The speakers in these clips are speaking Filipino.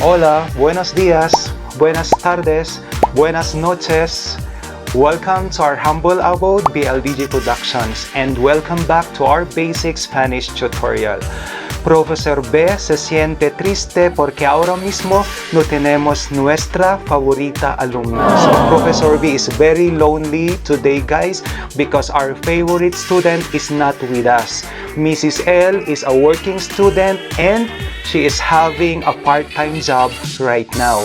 Hola, buenos días, buenas tardes, buenas noches. Welcome to our humble abode, BLDG Productions, and welcome back to our basic Spanish tutorial. Profesor B se siente triste porque ahora mismo no tenemos nuestra favorita alumna. So Professor B is very lonely today, guys, because our favorite student is not with us. Mrs. L is a working student and she is having a part-time job right now.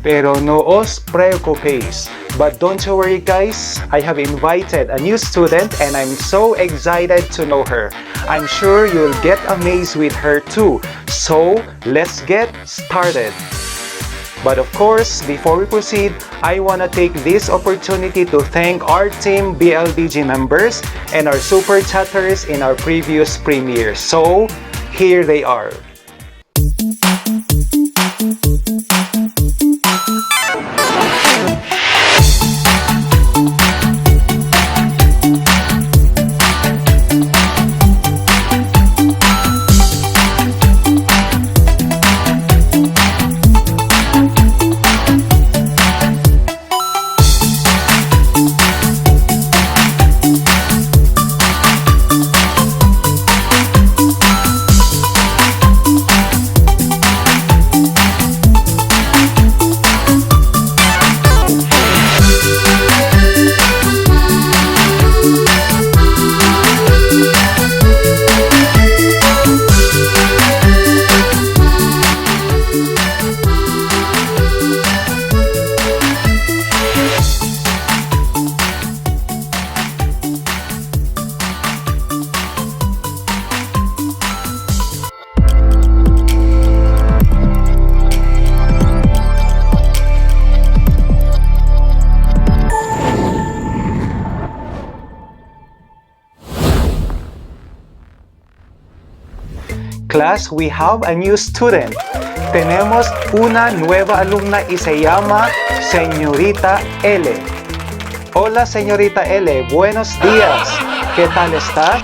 Pero no os preocupéis. But don't you worry, guys, I have invited a new student and I'm so excited to know her. I'm sure you'll get amazed with her too. So, let's get started. But of course, before we proceed, I want to take this opportunity to thank our team BLDG members and our super chatters in our previous premiere. So, here they are. Class, we have a new student. Tenemos una nueva alumna y se llama Señorita L. Hola, Señorita L. Buenos días. ¿Qué tal está?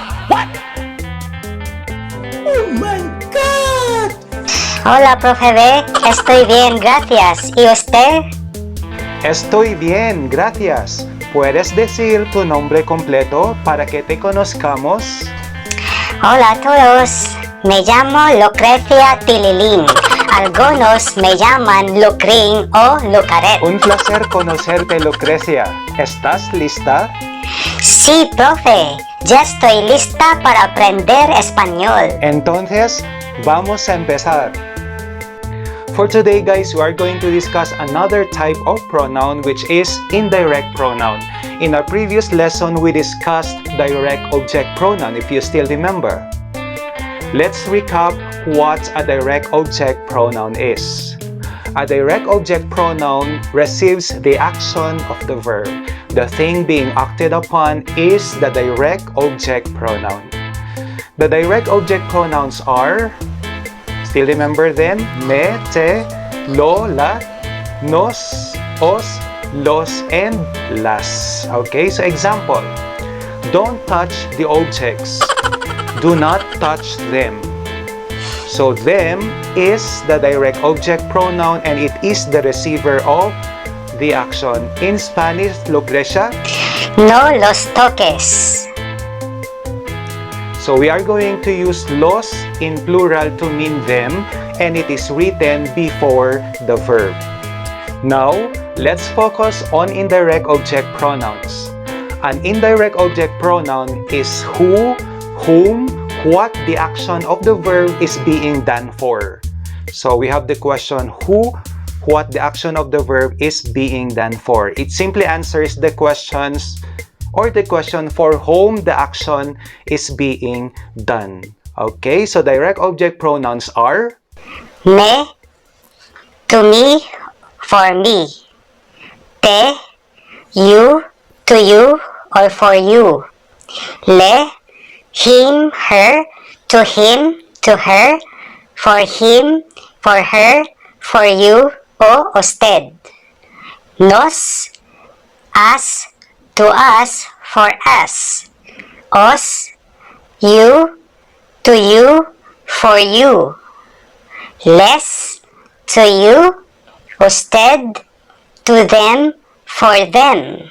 Oh my God! Hola, profe B. Estoy bien, gracias. ¿Y usted? Estoy bien, gracias. ¿Puedes decir tu nombre completo para que te conozcamos? Hola a todos. Me llamo Lucrecia Tililín. Algunos me llaman Lucrín o Lucaret. Un placer conocerte, Lucrecia. ¿Estás lista? Sí, profe. Ya estoy lista para aprender español. Entonces, vamos a empezar. For today, guys, we are going to discuss another type of pronoun, which is indirect pronoun. In our previous lesson, we discussed direct object pronoun, if you still remember. Let's recap what a direct object pronoun is. A direct object pronoun receives the action of the verb. The thing being acted upon is the direct object pronoun. The direct object pronouns are, still remember them, me, te, lo, la, nos, os, los, and las. Okay, so example, don't touch the objects. Do not touch them. So them is the direct object pronoun and it is the receiver of the action. In Spanish, Lucrecia? No los toques. So we are going to use los in plural to mean them and it is written before the verb. Now, let's focus on indirect object pronouns. An indirect object pronoun is who, whom, what the action of the verb is being done for. So we have the question who, what the action of the verb is being done for. It simply answers the questions or the question for whom the action is being done. Okay, so direct object pronouns are Me, to me, for me. Te, you, to you, or for you. Le, him, her, to him, to her, for him, for her, for you, o usted. Nos, us, to us, for us. Os, you, to you, for you. Les, to you. Usted, to them, for them.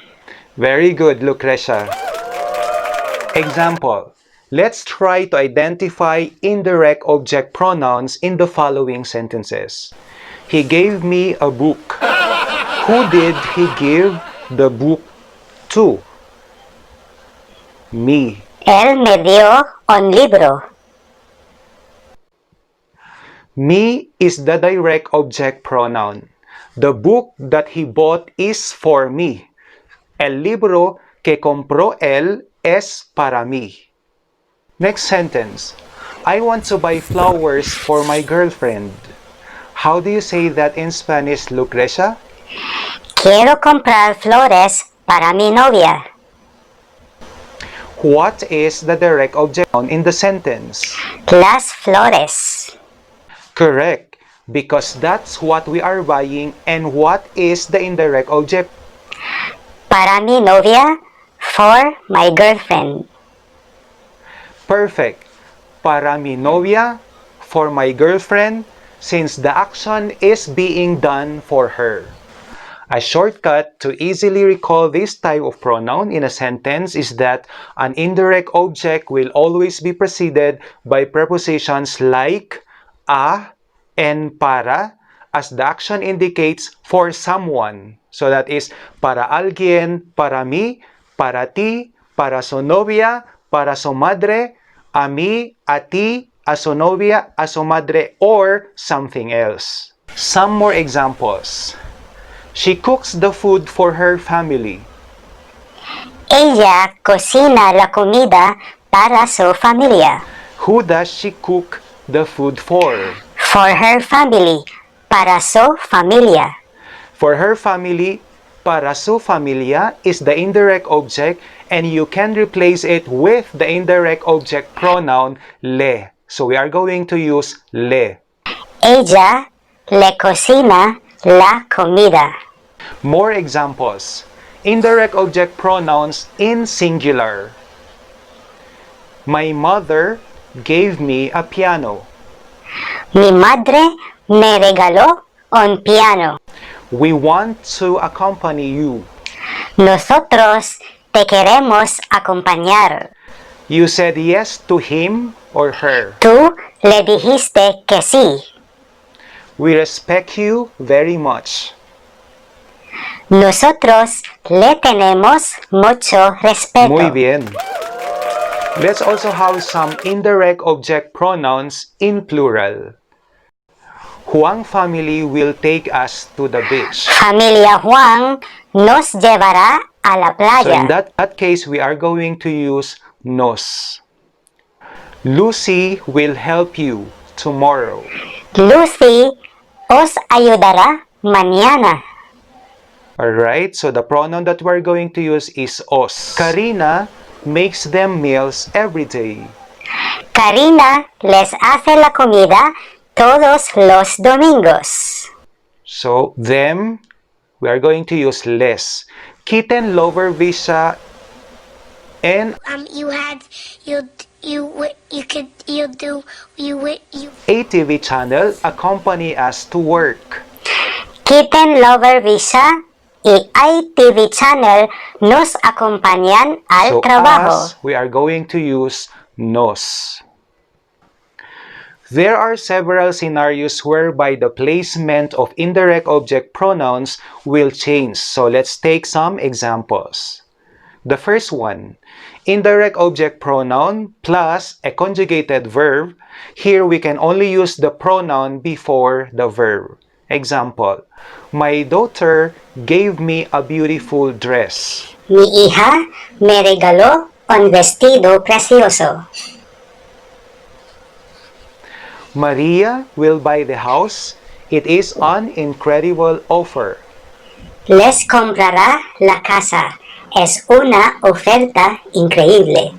Very good, Lucrecia. Example. Let's try to identify indirect object pronouns in the following sentences. He gave me a book. Who did he give the book to? Me. Él me dio un libro. Me is the direct object pronoun. The book that he bought is for me. El libro que compró él es para mí. Next sentence. I want to buy flowers for my girlfriend. How do you say that in Spanish, Lucrecia? Quiero comprar flores para mi novia. What is the direct object pronoun in the sentence? Las flores. Correct, because that's what we are buying. And what is the indirect object? Para mi novia, for my girlfriend. Perfect. Para mi novia, for my girlfriend, since the action is being done for her. A shortcut to easily recall this type of pronoun in a sentence is that an indirect object will always be preceded by prepositions like a and para, as the action indicates for someone. So that is para alguien, para mí, para ti, para su novia, para su madre, a mí, a ti, a su novia, a su madre, or something else. Some more examples. She cooks the food for her family. Ella cocina la comida para su familia. Who does she cook the food for? For her family, para su familia. For her family, para su familia is the indirect object, and you can replace it with the indirect object pronoun le. So we are going to use le. Ella le cocina la comida. More examples. Indirect object pronouns in singular. My mother gave me a piano. Mi madre me regaló un piano. We want to accompany you. Nosotros te queremos acompañar. You said yes to him or her. Tú le dijiste que sí. We respect you very much. Nosotros le tenemos mucho respeto. Muy bien. Let's also have some indirect object pronouns in plural. Juan family will take us to the beach. Familia Juan nos llevará a la So playa. in that case, we are going to use nos. Lucy will help you tomorrow. Lucy os ayudará mañana. Alright, so the pronoun that we're going to use is os. Karina makes them meals every day. Karina les hace la comida todos los domingos. So them, we are going to use les. Kitten lover visa and You ATV channel accompany us to work. Kitten Lover Visa y ITV Channel nos acompañan al So trabajo. us, we are going to use nos. There are several scenarios whereby the placement of indirect object pronouns will change. So let's take some examples. The first one, indirect object pronoun plus a conjugated verb. Here we can only use the pronoun before the verb. Example, my daughter gave me a beautiful dress. Mi hija me regaló un vestido precioso. Maria will buy the house. It is an incredible offer. Les comprará la casa. Es una oferta increíble.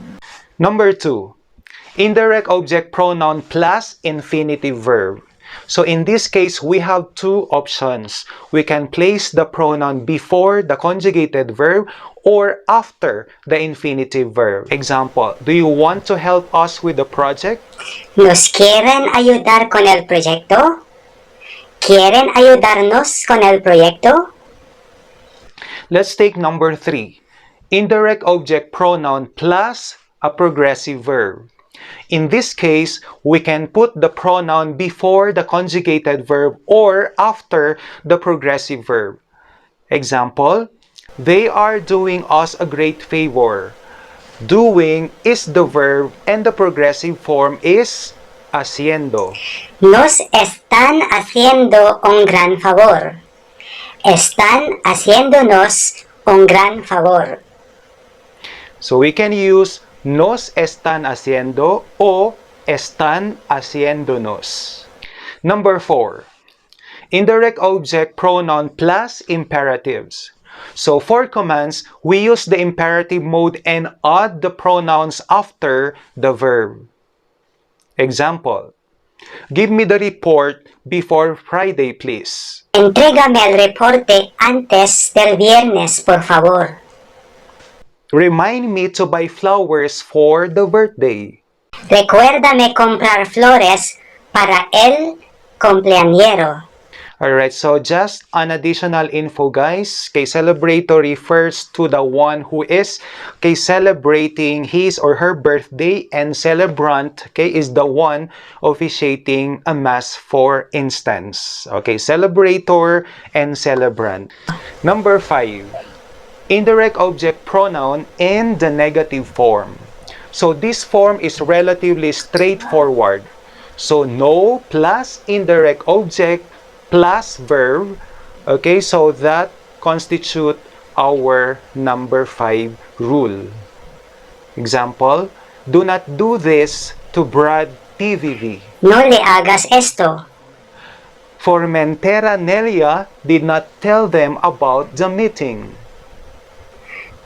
Number 2, indirect object pronoun plus infinitive verb. So in this case, we have two options. We can place the pronoun before the conjugated verb or after the infinitive verb. Example, do you want to help us with the project? ¿Nos quieren ayudar con el proyecto? ¿Quieren ayudarnos con el proyecto? Let's take number 3. Indirect object pronoun plus a progressive verb. In this case, we can put the pronoun before the conjugated verb or after the progressive verb. Example, they are doing us a great favor. Doing is the verb and the progressive form is haciendo. Nos están haciendo un gran favor. Están haciéndonos un gran favor. So we can use nos están haciendo o están haciéndonos. Number 4. Indirect object pronoun plus imperatives. So for commands, we use the imperative mode and add the pronouns after the verb. Example, give me the report before Friday, please. Entrégame el reporte antes del viernes, por favor. Remind me to buy flowers for the birthday. Recuérdame comprar flores para el cumpleañero. Alright, so just an additional info guys. Kay celebrator refers to the one who is celebrating his or her birthday, and celebrant is the one officiating a mass, for instance. Okay, celebrator and celebrant. Number 5. Indirect object pronoun in the negative form. So this form is relatively straightforward. So no plus indirect object plus verb. Okay, so that constitute our number 5 rule. Example, do not do this to Brad PVV. No le hagas esto. Formentera Nelia did not tell them about the meeting.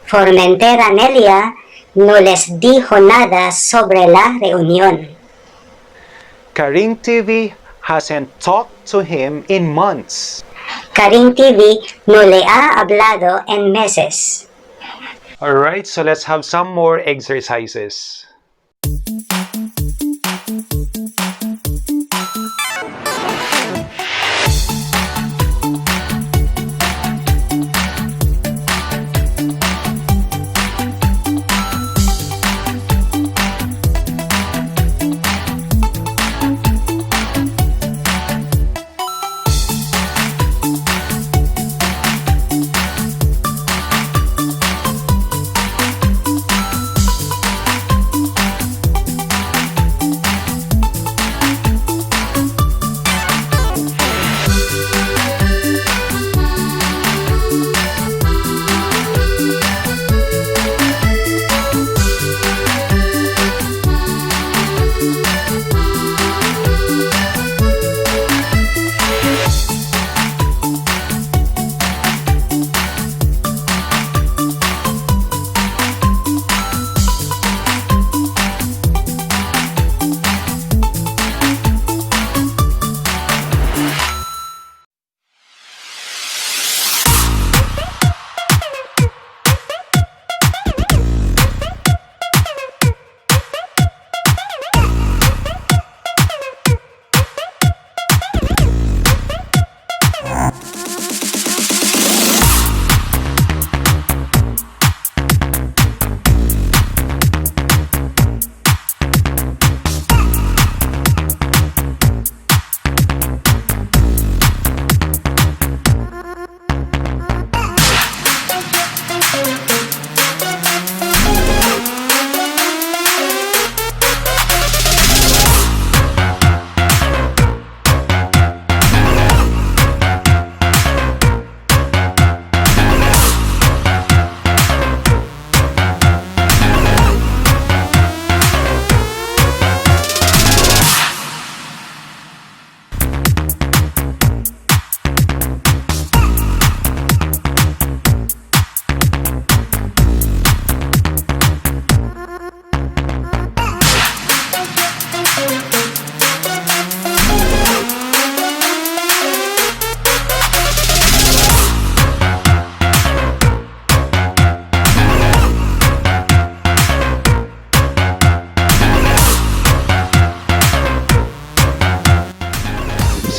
Formentera Nelia no les dijo nada sobre la reunión. Karing TV hasn't talked to him in months. Karing TV no le ha hablado en meses. Alright, so let's have some more exercises.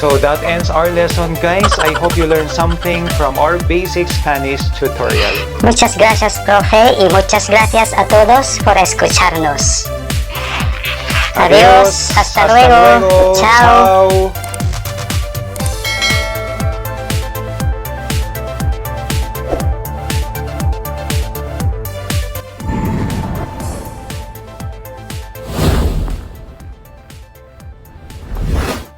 So that ends our lesson, guys. I hope you learned something from our basic Spanish tutorial. Muchas gracias, profe, y muchas gracias a todos por escucharnos. Adiós, hasta luego. Chao.